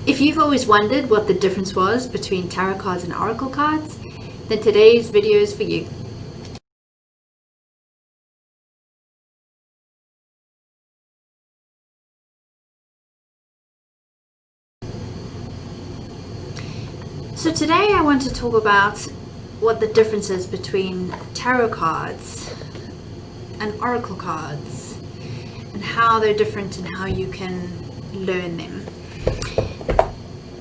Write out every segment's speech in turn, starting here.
If you've always wondered what the difference was between tarot cards and oracle cards, then today's video is for you. So today I want to talk about what the difference is between tarot cards and oracle cards and how they're different and how you can learn them.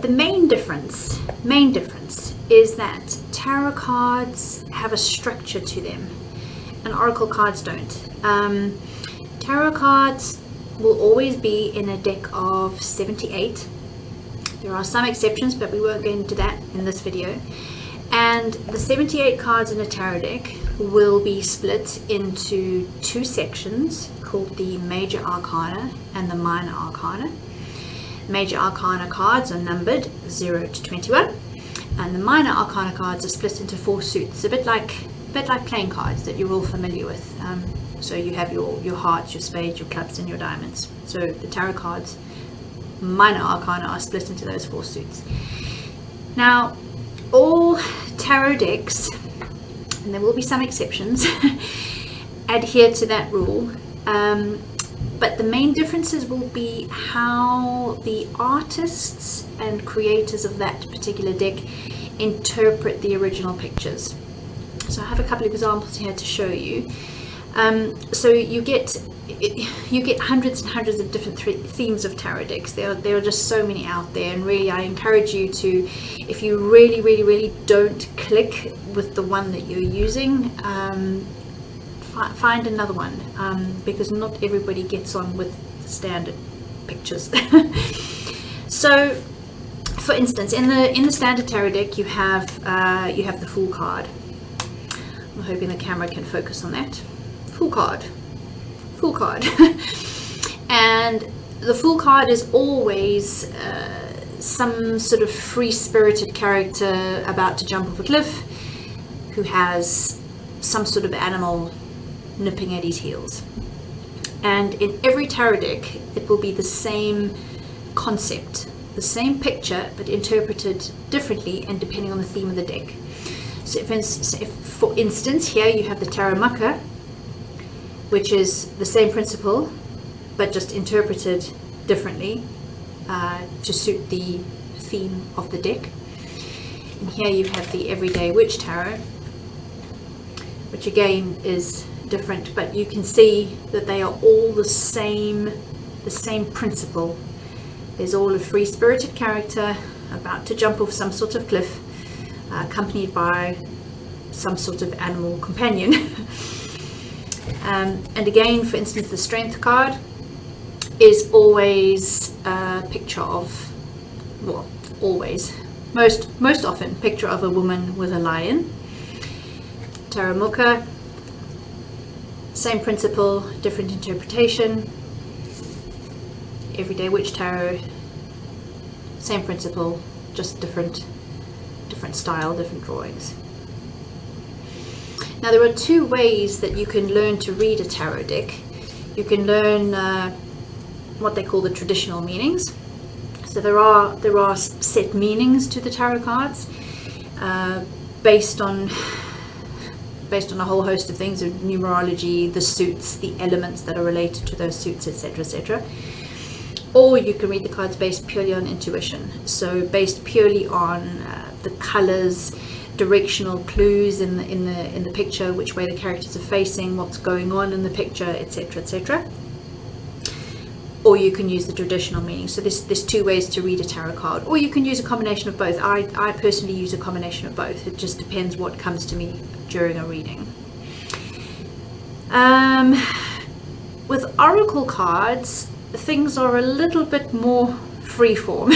The main difference is that tarot cards have a structure to them and oracle cards don't. Tarot cards will always be in a deck of 78. There are some exceptions, but we won't get into that in this video. And the 78 cards in a tarot deck will be split into two sections called the Major Arcana and the Minor Arcana. Major Arcana cards are numbered 0 to 21, and the Minor Arcana cards are split into 4 suits, a bit like playing cards that you're all familiar with. So you have your hearts, your spades, your clubs, and your diamonds. So the tarot cards, Minor Arcana, are split into those 4 suits. Now, all tarot decks, and there will be some exceptions, adhere to that rule. But the main differences will be how the artists and creators of that particular deck interpret the original pictures. So I have a couple of examples here to show you. So you get hundreds and hundreds of different themes of tarot decks. There are just so many out there, and really I encourage you to, if you really don't click with the one that you're using, find another one, because not everybody gets on with the standard pictures. So for instance, in the standard tarot deck you have the Fool card. I'm hoping the camera can focus on that. Fool card. And the Fool card is always some sort of free-spirited character about to jump off a cliff who has some sort of animal nipping at his heels. And in every tarot deck it will be the same concept, the same picture, but interpreted differently and depending on the theme of the deck. So if for instance here you have the Tarot Mucker, which is the same principle but just interpreted differently to suit the theme of the deck. And here you have the Everyday Witch Tarot, which again is different, but you can see that they are all the same principle. There's all a free-spirited character about to jump off some sort of cliff, accompanied by some sort of animal companion. And again, for instance, the Strength card is always a picture of, well, always, most often, picture of a woman with a lion. Tarot Mucker, same principle, different interpretation. Everyday Witch Tarot, same principle, just different style, different drawings. Now there are 2 ways that you can learn to read a tarot deck. You can learn what they call the traditional meanings. So there are set meanings to the tarot cards based on a whole host of things, of numerology, the suits, the elements that are related to those suits, etc., etc. Or you can read the cards based purely on intuition, so based purely on the colors, directional clues in the picture, which way the characters are facing, what's going on in the picture, etc., etc. Or you can use the traditional meaning. So there's 2 ways to read a tarot card, or you can use a combination of both. I personally use a combination of both. It just depends what comes to me during a reading. With oracle cards, things are a little bit more freeform.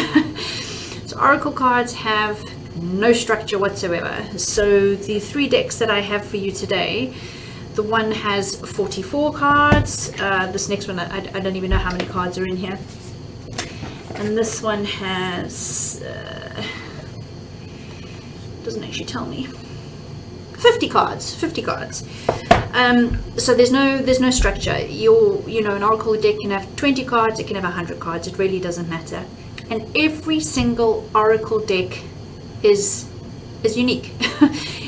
So oracle cards have no structure whatsoever. So the 3 decks that I have for you today, the one has 44 cards. This next one, I don't even know how many cards are in here. And this one has, doesn't actually tell me, 50 cards. So there's no structure. An oracle deck can have 20 cards, it can have 100 cards, it really doesn't matter. And every single oracle deck is unique.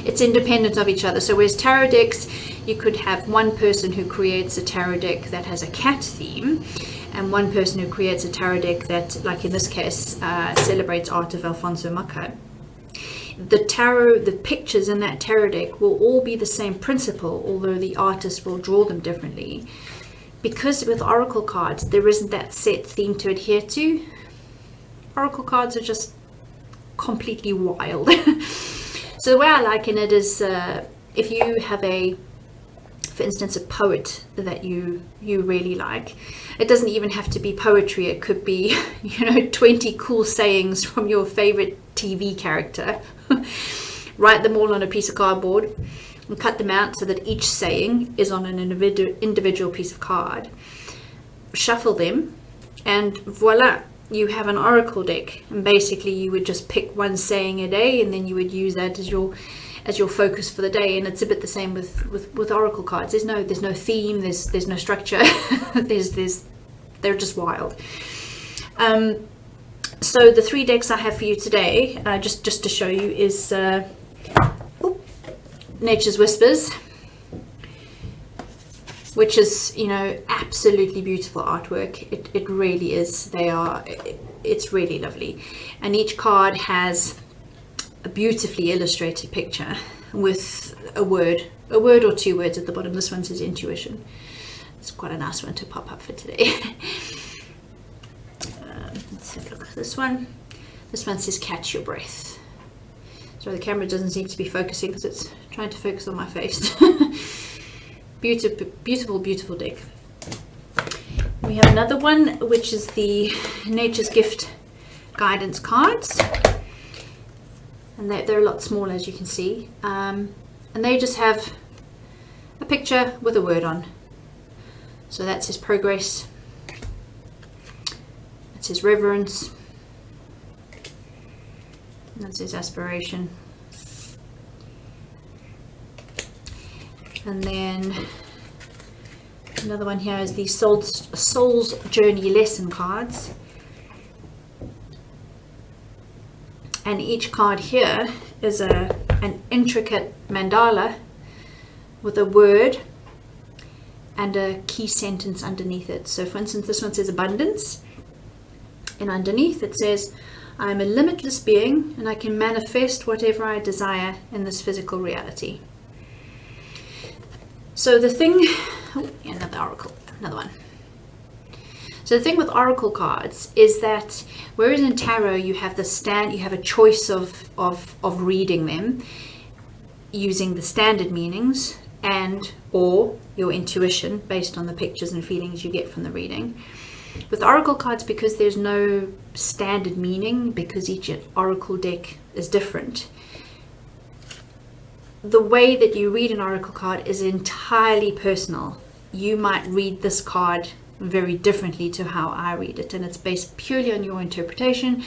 It's independent of each other. So whereas tarot decks, you could have one person who creates a tarot deck that has a cat theme, and one person who creates a tarot deck that, like in this case, celebrates art of Alfonso Maca. The pictures in that tarot deck will all be the same principle, although the artist will draw them differently. Because with oracle cards, there isn't that set theme to adhere to. Oracle cards are just completely wild. So the way I liken it is, if you have for instance, a poet that you really like, it doesn't even have to be poetry. It could be, 20 cool sayings from your favorite TV character. Write them all on a piece of cardboard and cut them out so that each saying is on an individual piece of card. Shuffle them, and voila, you have an oracle deck. And basically you would just pick one saying a day, and then you would use that as your focus for the day. And it's a bit the same with oracle cards. There's no theme, there's no structure. They're just wild. So the 3 decks I have for you today, just to show you, is Nature's Whispers, which is, absolutely beautiful artwork. It really is. It's really lovely. And each card has a beautifully illustrated picture with a word or 2 words at the bottom. This one says intuition. It's quite a nice one to pop up for today. Let's have a look at this one. This one says catch your breath. So the camera doesn't seem to be focusing because it's trying to focus on my face. Beautiful, beautiful deck. We have another one, which is the Nature's Gift guidance cards. And they're a lot smaller, as you can see. And they just have a picture with a word on. So that says progress. It says reverence. And that says aspiration. And then another one here is the Soul's Journey lesson cards. And each card here is an intricate mandala with a word and a key sentence underneath it. So for instance, this one says abundance, and underneath it says, I am a limitless being and I can manifest whatever I desire in this physical reality. So the thing, another one. So the thing with oracle cards is that whereas in tarot you have a choice of reading them using the standard meanings and or your intuition based on the pictures and feelings you get from the reading. With oracle cards, because there's no standard meaning, because each oracle deck is different, the way that you read an oracle card is entirely personal. You might read this card very differently to how I read it, and it's based purely on your interpretation,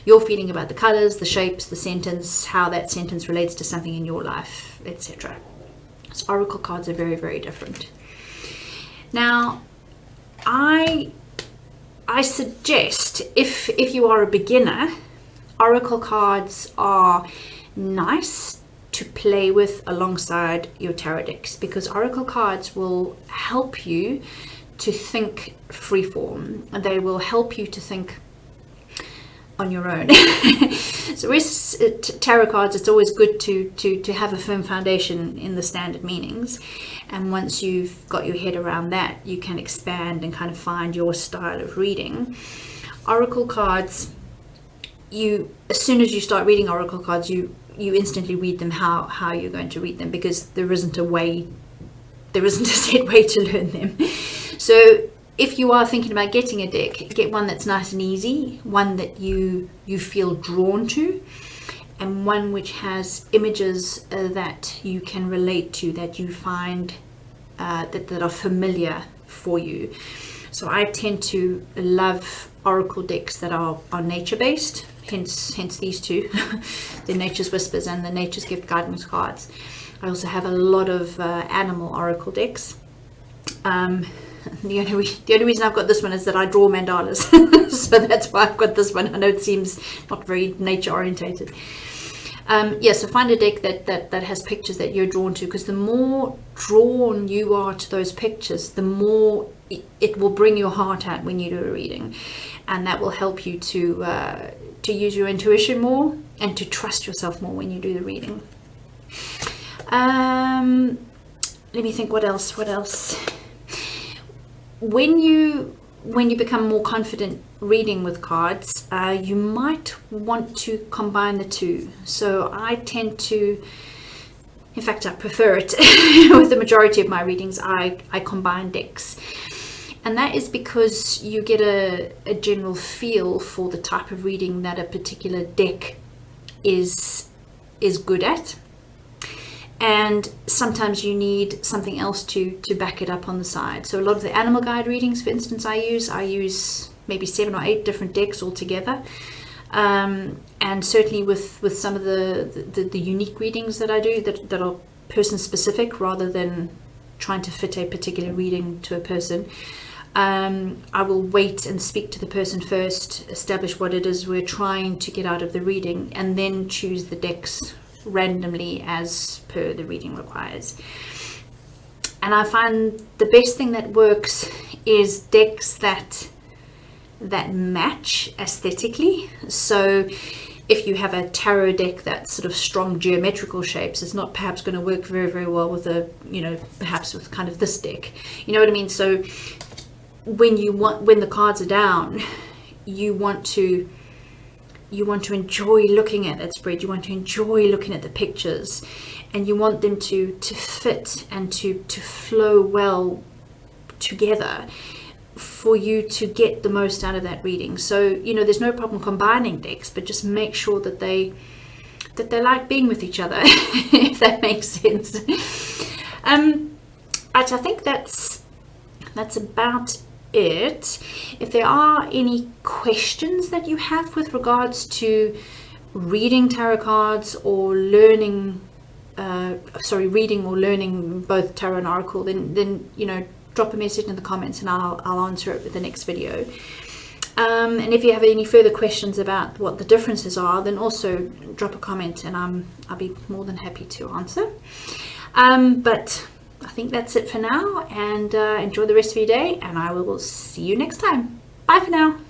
your feeling about the colors, the shapes, the sentence, how that sentence relates to something in your life, etc. So oracle cards are very, very different. Now, I suggest if you are a beginner, oracle cards are nice to play with alongside your tarot decks, because oracle cards will help you to think freeform, and they will help you to think on your own. So with tarot cards, it's always good to have a firm foundation in the standard meanings, and once you've got your head around that, you can expand and kind of find your style of reading. Oracle cards, as soon as you start reading oracle cards, you instantly read them how you're going to read them, because there isn't a set way to learn them. So if you are thinking about getting a deck, get one that's nice and easy, one that you feel drawn to, and one which has images that you can relate to, that you find that are familiar for you. So I tend to love oracle decks that are nature based, hence these two, the Nature's Whispers and the Nature's Gift guidance cards. I also have a lot of animal oracle decks. The only reason I've got this one is that I draw mandalas. So that's why I've got this one. I know it seems not very nature orientated. So find a deck that has pictures that you're drawn to, because the more drawn you are to those pictures, the more it will bring your heart out when you do a reading, and that will help you to use your intuition more and to trust yourself more when you do the reading. Let me think, what else? When you become more confident reading with cards, you might want to combine the two. So I tend to, in fact, I prefer it. With the majority of my readings, I combine decks. And that is because you get a general feel for the type of reading that a particular deck is good at. And sometimes you need something else to back it up on the side. So a lot of the animal guide readings, for instance, I use maybe 7 or 8 different decks altogether. And certainly with some of the unique readings that I do that are person specific rather than trying to fit a particular reading to a person, I will wait and speak to the person first, establish what it is we're trying to get out of the reading, and then choose the decks randomly as per the reading requires. And I find the best thing that works is decks that match aesthetically. So if you have a tarot deck that's sort of strong geometrical shapes, it's not perhaps going to work very, very well with perhaps with kind of this deck. You know what I mean? So when the cards are down, you want to enjoy looking at that spread. You want to enjoy looking at the pictures, and you want them to fit and to flow well together for you to get the most out of that reading. So there's no problem combining decks, but just make sure that they like being with each other, if that makes sense. I think that's about it. If there are any questions that you have with regards to reading tarot cards or reading or learning both tarot and oracle, then drop a message in the comments and I'll answer it with the next video. And if you have any further questions about what the differences are, then also drop a comment and I'll be more than happy to answer. But I think that's it for now, and enjoy the rest of your day, and I will see you next time. Bye for now.